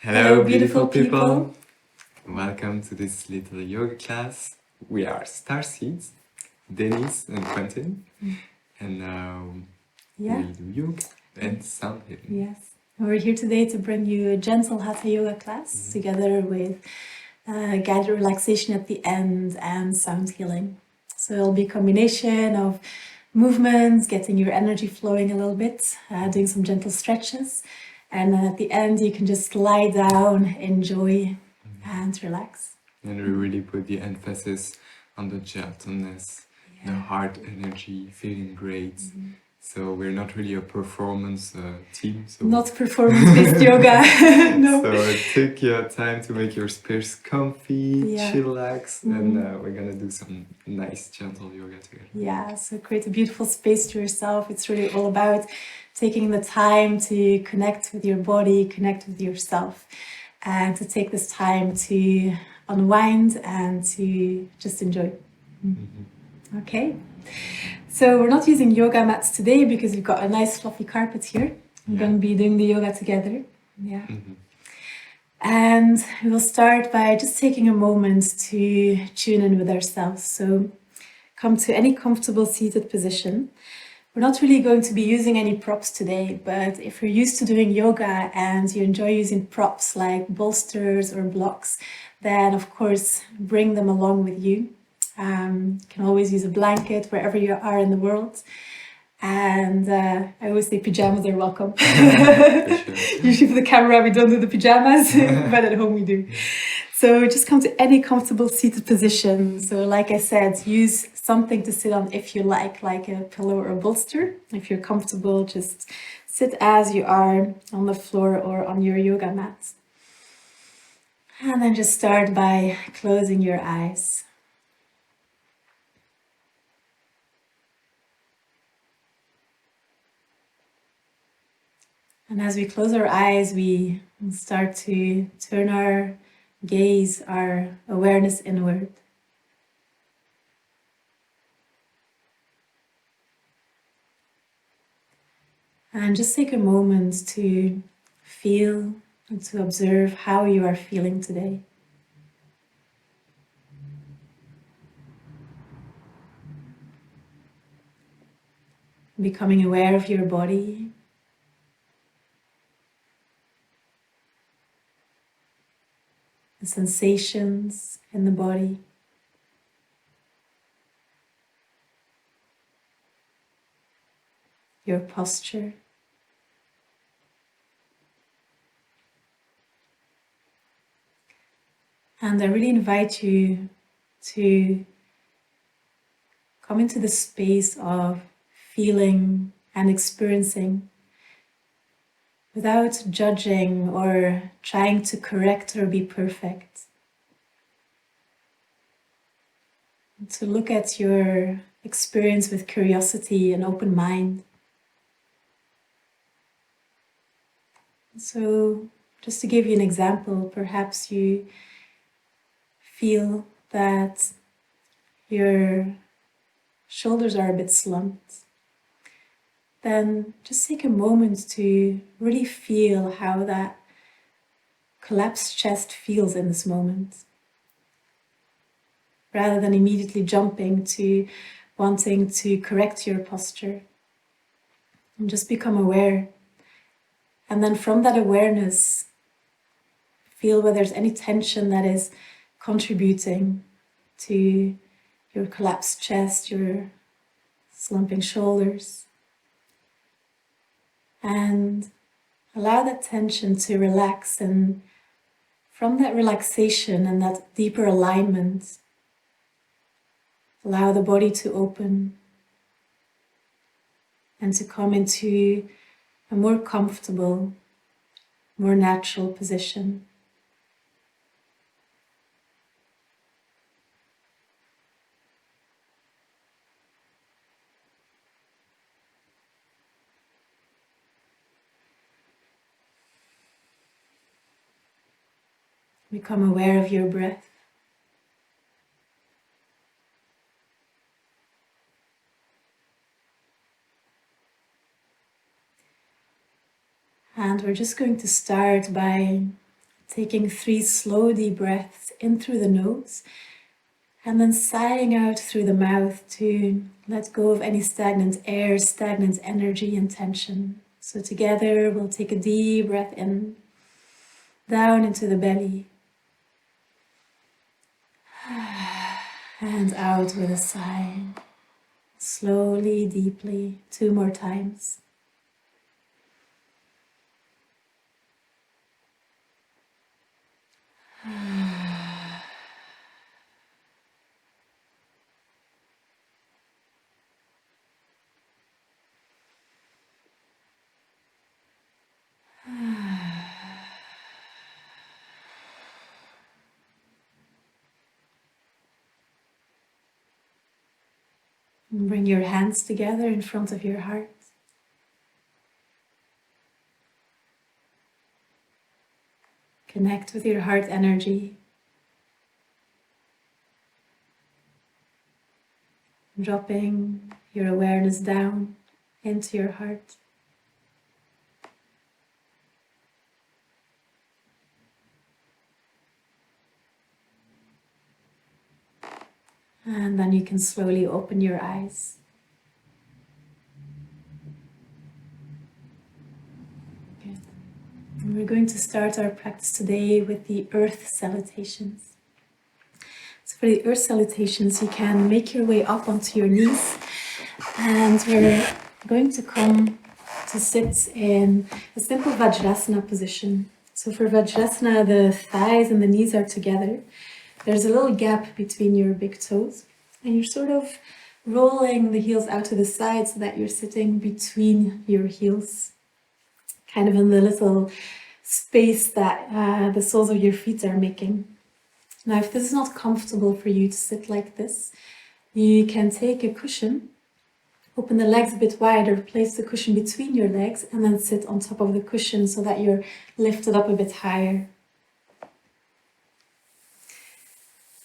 Hello, beautiful people. Welcome to this little yoga class. We are Starseeds, Denise and Quentin, and now we do yoga and sound healing. Yes, we're here today to bring you a gentle Hatha yoga class together with guided relaxation at the end and sound healing. So it'll be a combination of movements, getting your energy flowing a little bit, doing some gentle stretches, and then at the end you can just lie down, enjoy, and relax. And we really put the emphasis on the gentleness, the heart energy, feeling great. So we're not really a performance team. So not performance-based yoga. No. So take your time to make your space comfy, chillax, and we're gonna do some nice gentle yoga together. Yeah, so create a beautiful space to yourself. It's really all about taking the time to connect with your body, connect with yourself, and to take this time to unwind and to just enjoy. Okay. So we're not using yoga mats today because we've got a nice fluffy carpet here. We're going to be doing the yoga together. Yeah. And we will start by just taking a moment to tune in with ourselves. So come to any comfortable seated position. We're not really going to be using any props today, but if you're used to doing yoga and you enjoy using props like bolsters or blocks, then of course bring them along with you. You can always use a blanket wherever you are in the world. And I always say pajamas are welcome. Usually for the camera we don't do the pajamas, but at home we do. So just come to any comfortable seated position. So like I said, use something to sit on if you like a pillow or a bolster. If you're comfortable, just sit as you are on the floor or on your yoga mat. And then just start by closing your eyes. And as we close our eyes, we start to turn our gaze, our awareness inward. And just take a moment to feel and to observe how you are feeling today. Becoming aware of your body. The sensations in the body. Your posture. And I really invite you to come into the space of feeling and experiencing without judging or trying to correct or be perfect. To look at your experience with curiosity and open mind. So, just to give you an example, perhaps you feel that your shoulders are a bit slumped. Then just take a moment to really feel how that collapsed chest feels in this moment. Rather than immediately jumping to wanting to correct your posture. And just become aware. And then from that awareness, feel whether there's any tension that is contributing to your collapsed chest, your slumping shoulders. And allow that tension to relax, and from that relaxation and that deeper alignment, allow the body to open and to come into a more comfortable, more natural position. Become aware of your breath. And we're just going to start by Taking 3 slow deep breaths in through the nose and then sighing out through the mouth to let go of any stagnant air, stagnant energy and tension. So together we'll take a deep breath in, down into the belly, and out with a sigh. Slowly, deeply, 2 more times. And bring your hands together in front of your heart. Connect with your heart energy. Dropping your awareness down into your heart. And then you can slowly open your eyes. Good. And we're going to start our practice today with the earth salutations. So for the earth salutations, you can make your way up onto your knees, and we're going to come to sit in a simple Vajrasana position. So for Vajrasana, the thighs and the knees are together. There's a little gap between your big toes, and you're sort of rolling the heels out to the side so that you're sitting between your heels, kind of in the little space that the soles of your feet are making. Now, if this is not comfortable for you to sit like this, you can take a cushion, open the legs a bit wider, place the cushion between your legs, and then sit on top of the cushion so that you're lifted up a bit higher.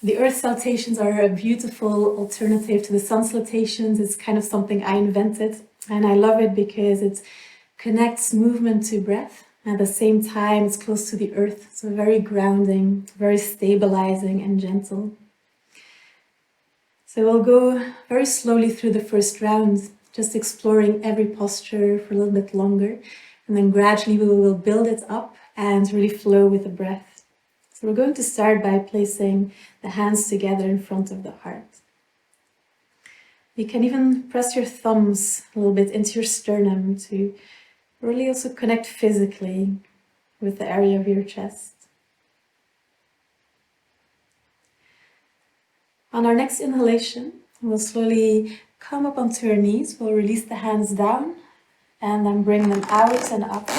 The earth salutations are a beautiful alternative to the sun salutations. It's kind of something I invented, and I love it because it connects movement to breath. At the same time, it's close to the earth, so very grounding, very stabilizing and gentle. So we'll go very slowly through the first round, just exploring every posture for a little bit longer, and then gradually we will build it up and really flow with the breath. So we're going to start by placing the hands together in front of the heart. You can even press your thumbs a little bit into your sternum to really also connect physically with the area of your chest. On our next inhalation, we'll slowly come up onto our knees. We'll release the hands down and then bring them out and up.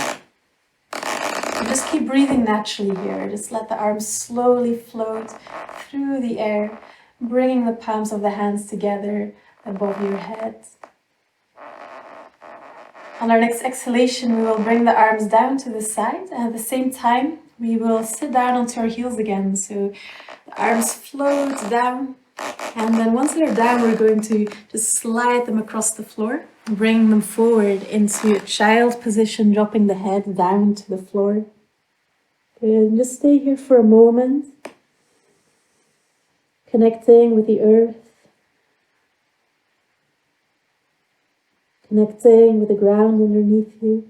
And just keep breathing naturally here. Just let the arms slowly float through the air, bringing the palms of the hands together above your head. On our next exhalation, we will bring the arms down to the side, and at the same time, we will sit down onto our heels again. So the arms float down, and then once they're down, we're going to just slide them across the floor, bring them forward into child position, dropping the head down to the floor. Good. Just stay here for a moment, connecting with the earth, connecting with the ground underneath you.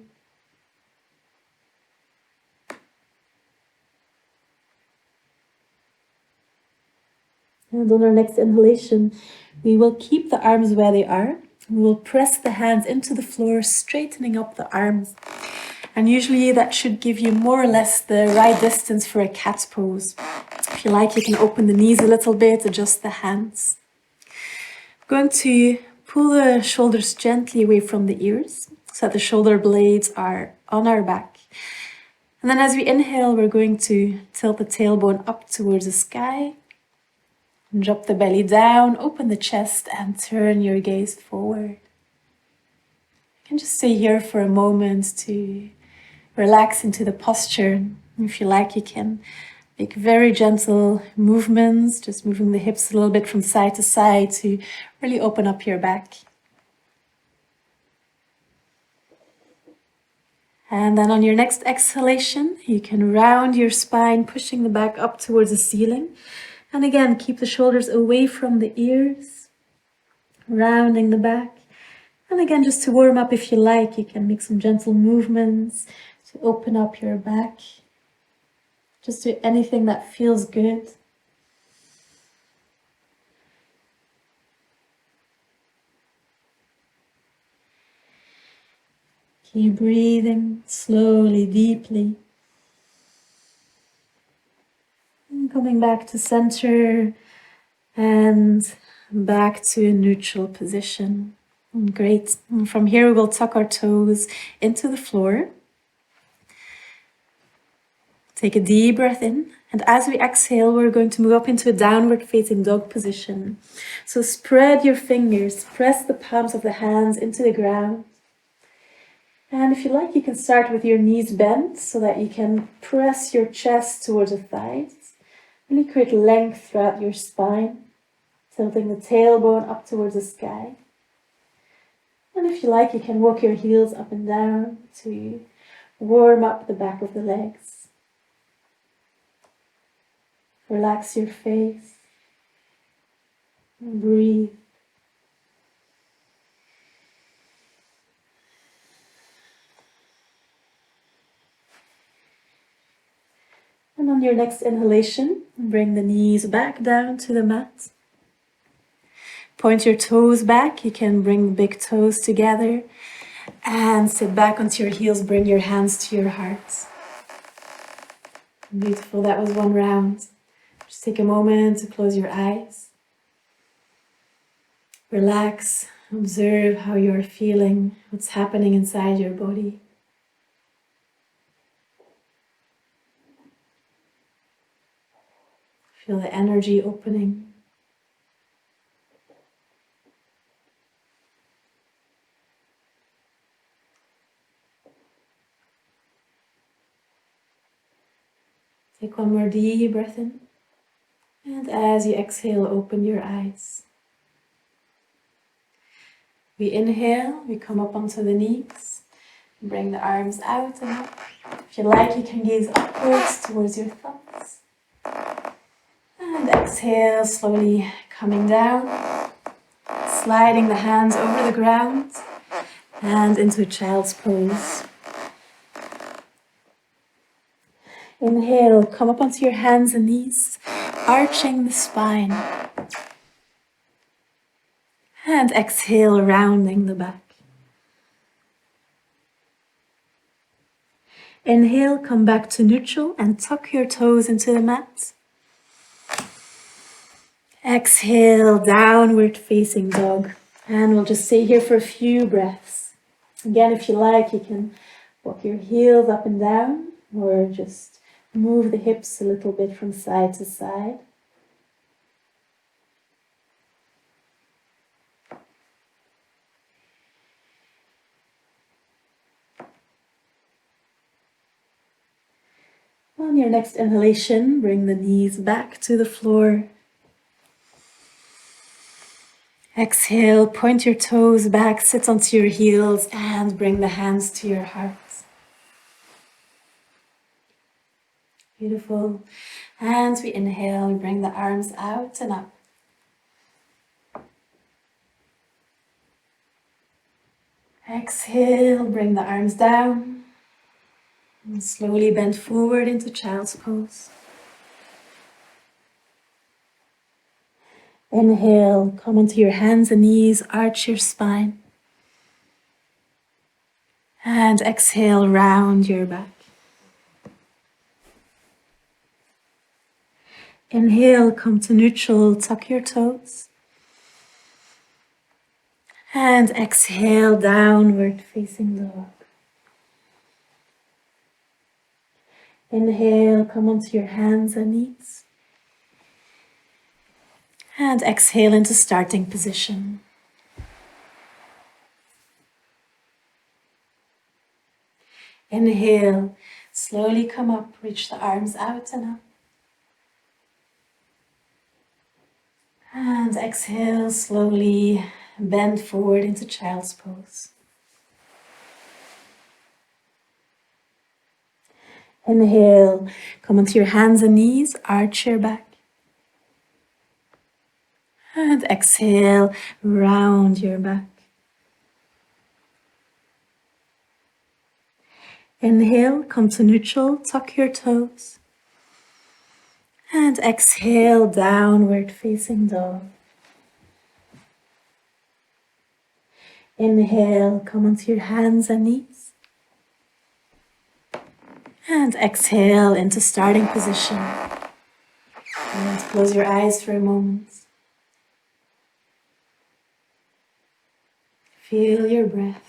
And on our next inhalation, we will keep the arms where they are. We will press the hands into the floor, straightening up the arms. And usually that should give you more or less the right distance for a cat pose. If you like, you can open the knees a little bit, adjust the hands. I'm going to pull the shoulders gently away from the ears so that the shoulder blades are on our back. And then as we inhale, we're going to tilt the tailbone up towards the sky. Drop the belly down, open the chest, and turn your gaze forward. You can just stay here for a moment to relax into the posture. If you like, you can make very gentle movements, just moving the hips a little bit from side to side to really open up your back. And then on your next exhalation, you can round your spine, pushing the back up towards the ceiling. And again, keep the shoulders away from the ears, rounding the back. And again, just to warm up if you like, you can make some gentle movements to open up your back. Just do anything that feels good. Keep breathing slowly, deeply. And coming back to center and back to a neutral position. Great. And from here, we will tuck our toes into the floor. Take a deep breath in. And as we exhale, we're going to move up into a downward facing dog position. So spread your fingers, press the palms of the hands into the ground. And if you like, you can start with your knees bent so that you can press your chest towards the thighs. Really create length throughout your spine, tilting the tailbone up towards the sky. And if you like, you can walk your heels up and down to warm up the back of the legs. Relax your face and breathe. And on your next inhalation, bring the knees back down to the mat. Point your toes back. You can bring the big toes together and sit back onto your heels. Bring your hands to your heart. Beautiful. That was one round. Just take a moment to close your eyes. Relax. Observe how you're feeling, what's happening inside your body. Feel the energy opening. Take one more deep breath in. And as you exhale, open your eyes. We inhale, we come up onto the knees. Bring the arms out and up. If you like, you can gaze upwards towards your thumbs. And exhale, slowly coming down. Sliding the hands over the ground and into a child's pose. Inhale, come up onto your hands and knees, arching the spine. And exhale, rounding the back. Inhale, come back to neutral and tuck your toes into the mat. Exhale, downward facing dog. And we'll just stay here for a few breaths. Again, if you like, you can walk your heels up and down or just move the hips a little bit from side to side. On your next inhalation, bring the knees back to the floor. Exhale, point your toes back, sit onto your heels and bring the hands to your heart. Beautiful. And we inhale, we bring the arms out and up. Exhale, bring the arms down. And slowly bend forward into child's pose. Inhale, come onto your hands and knees, arch your spine. And exhale, round your back. Inhale, come to neutral, tuck your toes. And exhale, downward facing dog. Inhale, come onto your hands and knees. And exhale into starting position. Inhale, slowly come up, reach the arms out and up. And exhale, slowly bend forward into child's pose. Inhale, come onto your hands and knees, arch your back. And exhale, round your back. Inhale, come to neutral, tuck your toes. And exhale, downward facing dog. Inhale, come onto your hands and knees. And exhale into starting position. And close your eyes for a moment. Feel your breath.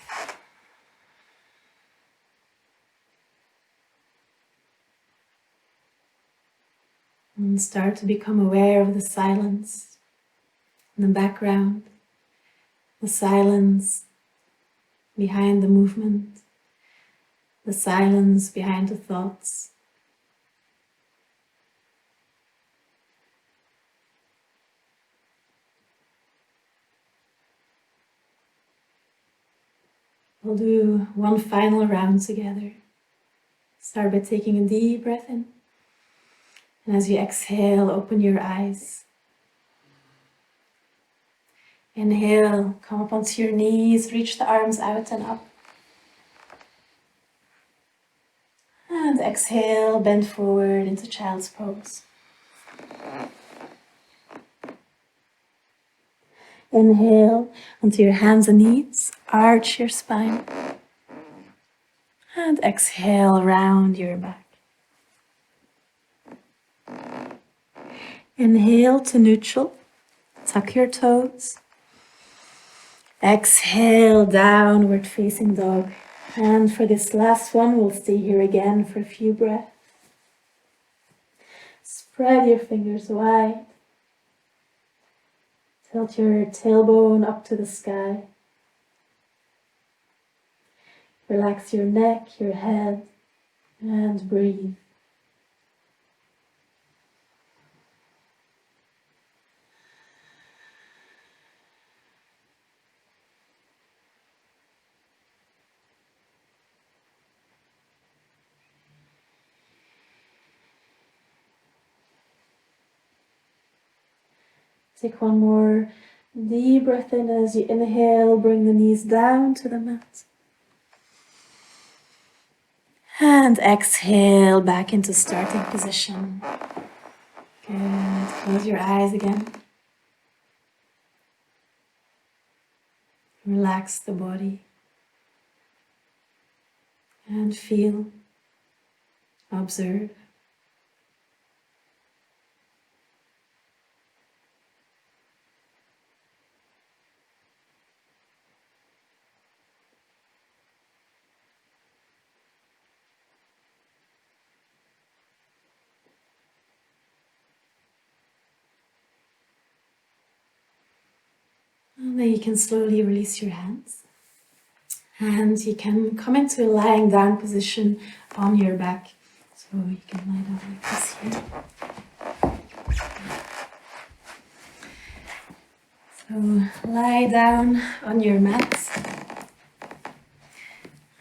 And start to become aware of the silence in the background, the silence behind the movement, the silence behind the thoughts. We'll do one final round together. Start by taking a deep breath in. And as you exhale, open your eyes. Inhale, come up onto your knees, reach the arms out and up. And exhale, bend forward into child's pose. Inhale, onto your hands and knees, arch your spine. And exhale, round your back. Inhale to neutral, tuck your toes. Exhale, downward facing dog. And for this last one, we'll stay here again for a few breaths. Spread your fingers wide. Tilt your tailbone up to the sky. Relax your neck, your head, and breathe. Take one more deep breath in. As you inhale, bring the knees down to the mat. And exhale, back into starting position. Good. Close your eyes again. Relax the body. And feel, observe. And then you can slowly release your hands. And you can come into a lying down position on your back. So you can lie down like this here. So lie down on your mat.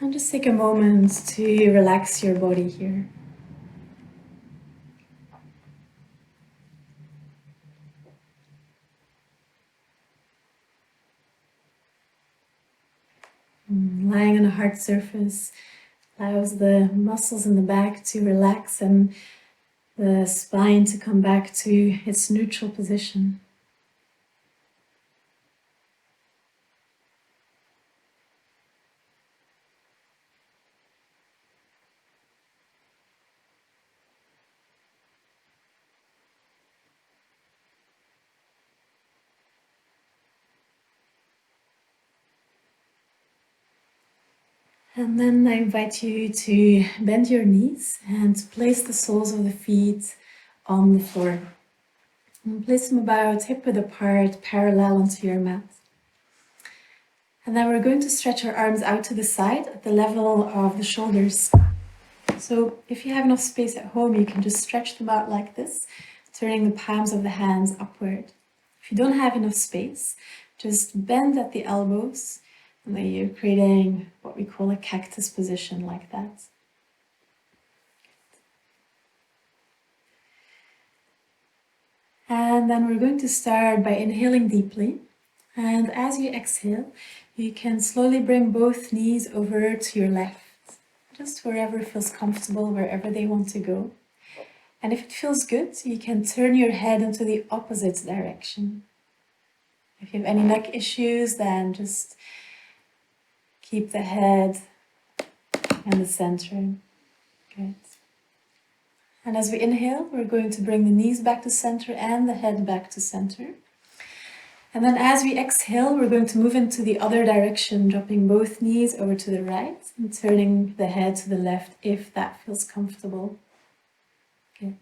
And just take a moment to relax your body here. Lying on a hard surface allows the muscles in the back to relax and the spine to come back to its neutral position. And then I invite you to bend your knees and place the soles of the feet on the floor. And place them about hip-width apart, parallel onto your mat. And then we're going to stretch our arms out to the side at the level of the shoulders. So if you have enough space at home, you can just stretch them out like this, turning the palms of the hands upward. If you don't have enough space, just bend at the elbows. And then you're creating what we call a cactus position like that. And then we're going to start by inhaling deeply. And as you exhale, you can slowly bring both knees over to your left, just wherever feels comfortable, wherever they want to go. And if it feels good, you can turn your head into the opposite direction. If you have any neck issues, then just keep the head in the center. Good. And as we inhale, we're going to bring the knees back to center and the head back to center. And then as we exhale, we're going to move into the other direction, dropping both knees over to the right and turning the head to the left if that feels comfortable. Okay.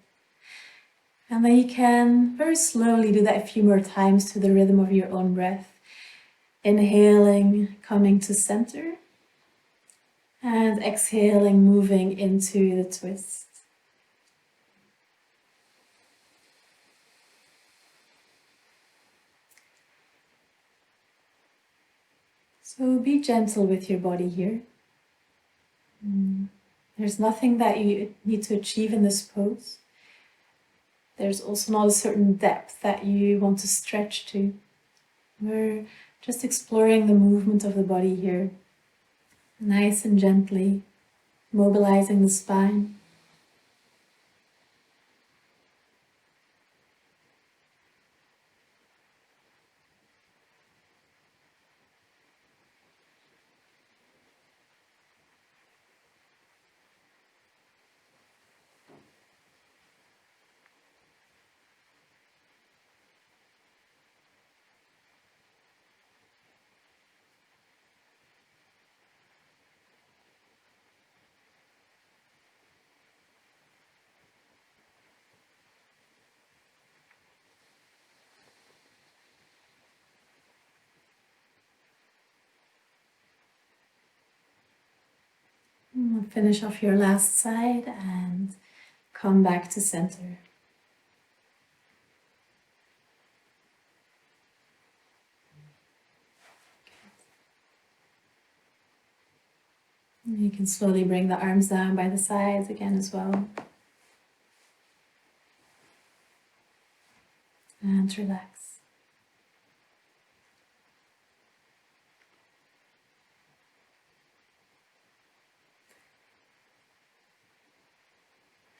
And then you can very slowly do that a few more times to the rhythm of your own breath. Inhaling, coming to center, and exhaling, moving into the twist. So be gentle with your body here. There's nothing that you need to achieve in this pose. There's also not a certain depth that you want to stretch to. We're just exploring the movement of the body here. Nice and gently, mobilizing the spine. Finish off your last side and come back to center. You can slowly bring the arms down by the sides again as well. And relax.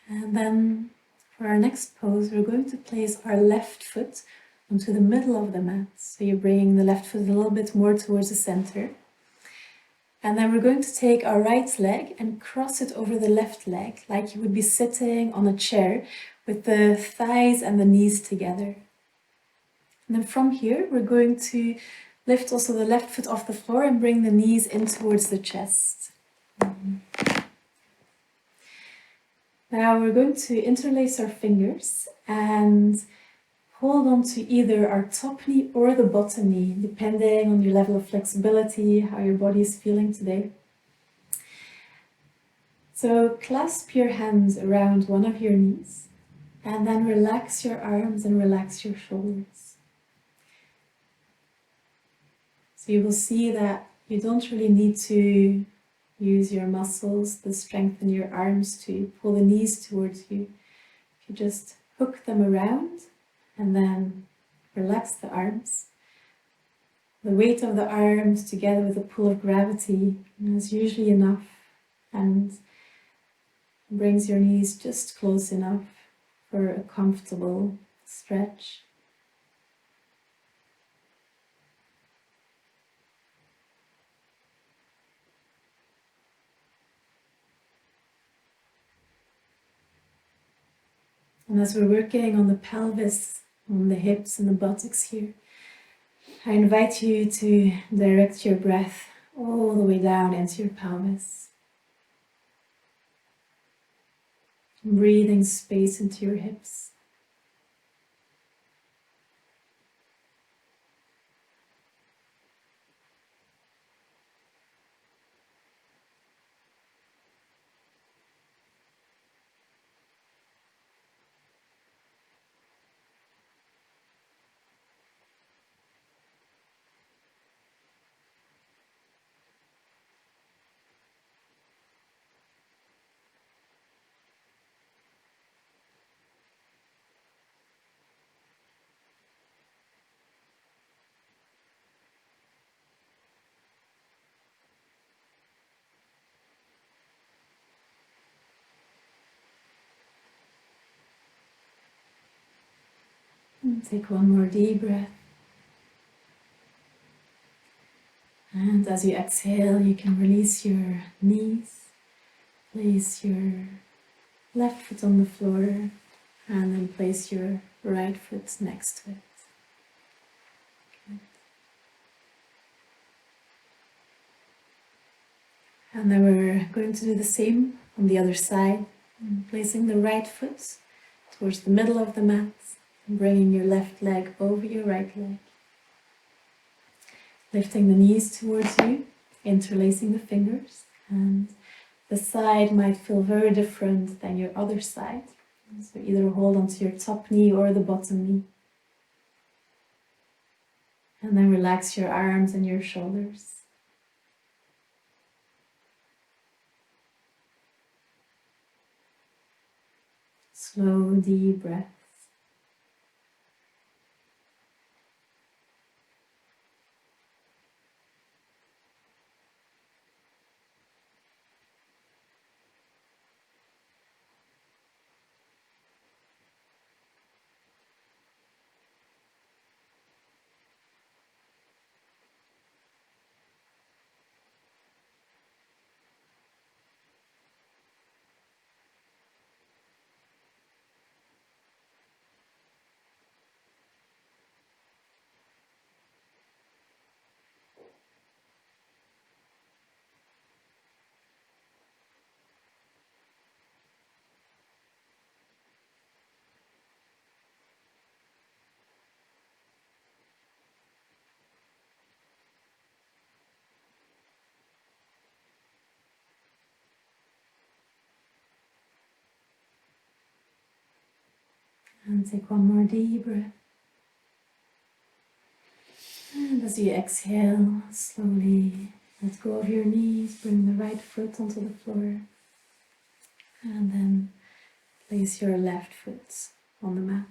And then for our next pose, we're going to place our left foot onto the middle of the mat. So you're bringing the left foot a little bit more towards the center. And then we're going to take our right leg and cross it over the left leg, like you would be sitting on a chair with the thighs and the knees together. And then from here, we're going to lift also the left foot off the floor and bring the knees in towards the chest. Now we're going to interlace our fingers and hold on to either our top knee or the bottom knee, depending on your level of flexibility, how your body is feeling today. So clasp your hands around one of your knees and then relax your arms and relax your shoulders. So you will see that you don't really need to use your muscles, the strength in your arms to pull the knees towards you. You just hook them around and then relax the arms. The weight of the arms together with the pull of gravity is usually enough and brings your knees just close enough for a comfortable stretch. And as we're working on the pelvis, on the hips and the buttocks here, I invite you to direct your breath all the way down into your pelvis. Breathing space into your hips. Take one more deep breath. And as you exhale, you can release your knees. Place your left foot on the floor and then place your right foot next to it. Good. And then we're going to do the same on the other side, placing the right foot towards the middle of the mat and bringing your left leg over your right leg. Lifting the knees towards you, interlacing the fingers, and the side might feel very different than your other side. So either hold onto your top knee or the bottom knee. And then relax your arms and your shoulders. Slow, deep breath. And take one more deep breath. And as you exhale, slowly let go of your knees, bring the right foot onto the floor. And then place your left foot on the mat.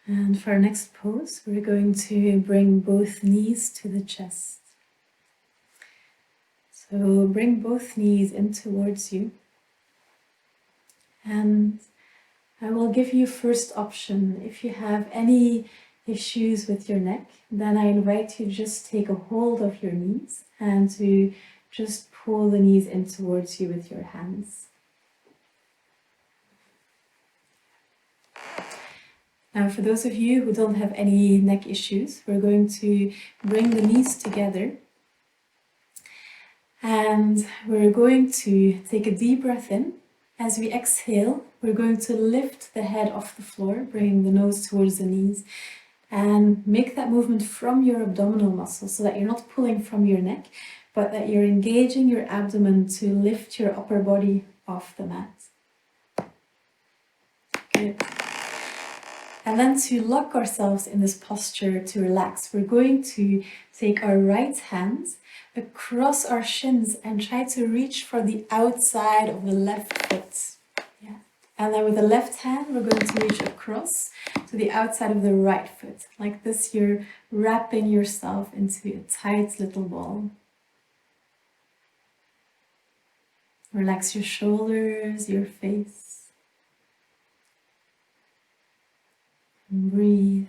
And for our next pose, we're going to bring both knees to the chest. So bring both knees in towards you. And I will give you first option. If you have any issues with your neck, then I invite you to just take a hold of your knees and to just pull the knees in towards you with your hands. Now, for those of you who don't have any neck issues, we're going to bring the knees together. And we're going to take a deep breath in. As we exhale, we're going to lift the head off the floor, bringing the nose towards the knees. And make that movement from your abdominal muscles so that you're not pulling from your neck, but that you're engaging your abdomen to lift your upper body off the mat. Good. And then to lock ourselves in this posture to relax, we're going to take our right hands across our shins and try to reach for the outside of the left foot. Yeah. And then with the left hand, we're going to reach across to the outside of the right foot. Like this, you're wrapping yourself into a tight little ball. Relax your shoulders, your face. And breathe.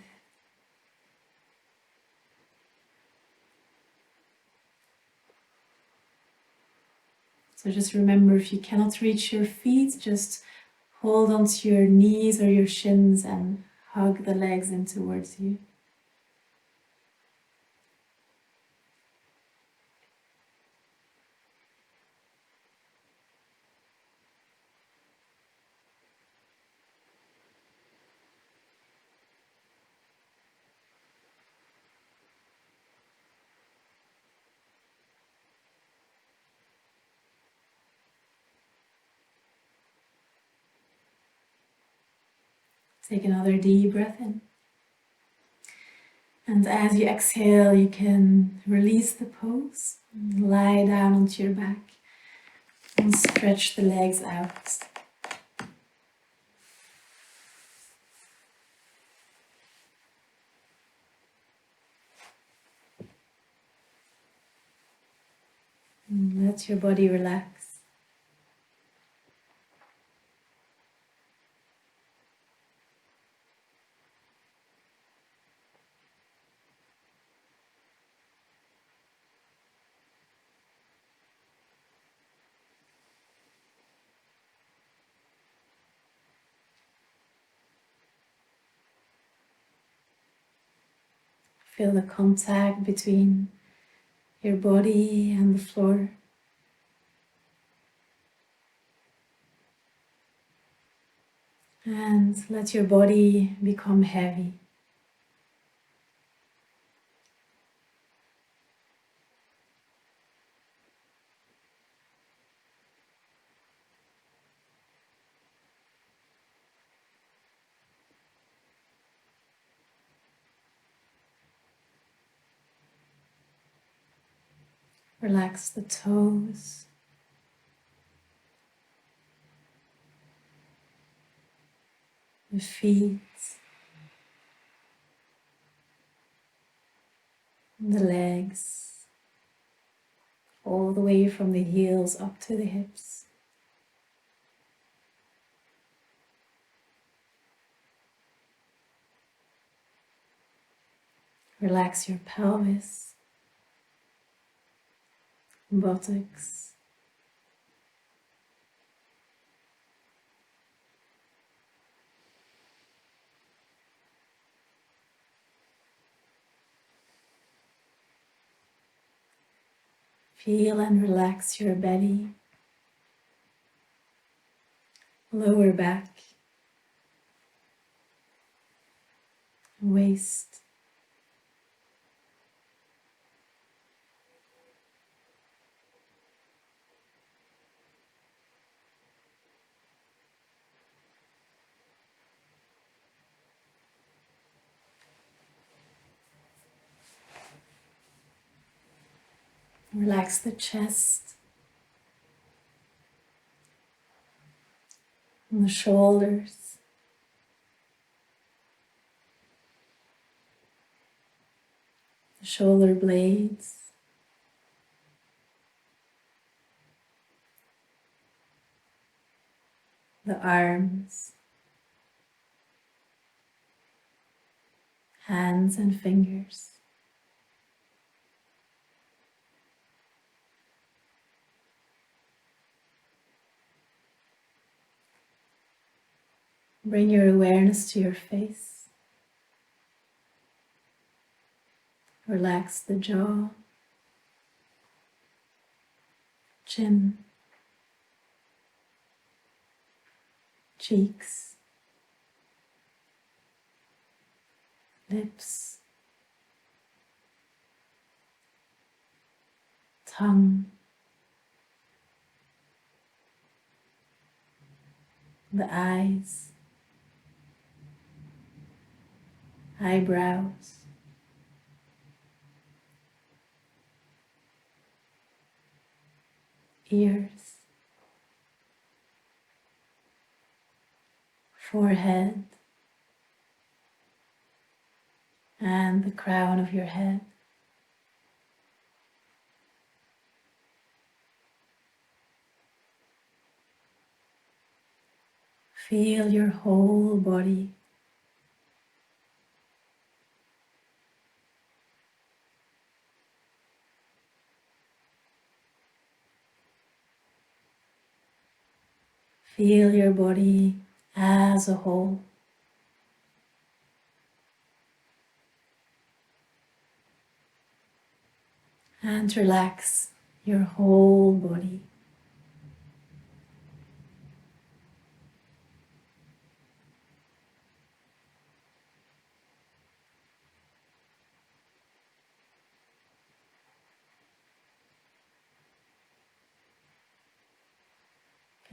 So just remember, if you cannot reach your feet, just hold onto your knees or your shins and hug the legs in towards you. Take another deep breath in. And as you exhale, you can release the pose, lie down onto your back, and stretch the legs out. Let your body relax. Feel the contact between your body and the floor. And let your body become heavy. Relax the toes. The feet. The legs. All the way from the heels up to the hips. Relax your pelvis, buttocks, feel and relax your belly, lower back, waist, relax the chest, and the shoulders, the shoulder blades, the arms, hands and fingers. Bring your awareness to your face. Relax the jaw, chin, cheeks, lips, tongue, the eyes, eyebrows, ears, forehead, and the crown of your head. Feel your whole body. Feel your body as a whole. And relax your whole body.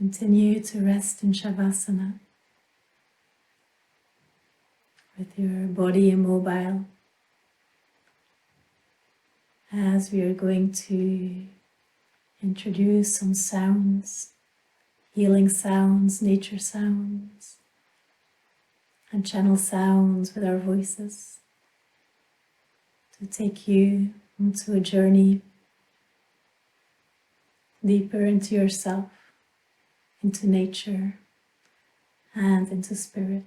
Continue to rest in Shavasana with your body immobile as we are going to introduce some sounds, healing sounds, nature sounds, and channel sounds with our voices to take you onto a journey deeper into yourself, into nature, and into spirit.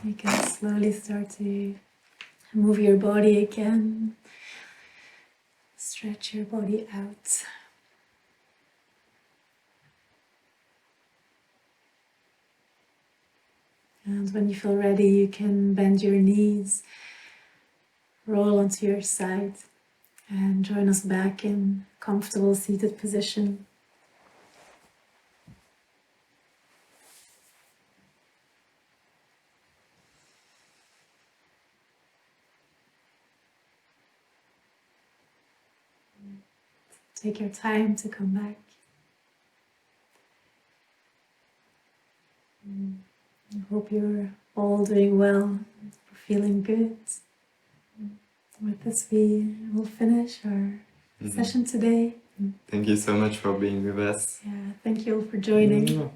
You can slowly start to move your body again. Stretch your body out. And when you feel ready, you can bend your knees, roll onto your side, and join us back in comfortable seated position. Take your time to come back. I hope you're all doing well, feeling good. With this, we will finish our session today. Thank you so much for being with us. Yeah, thank you all for joining.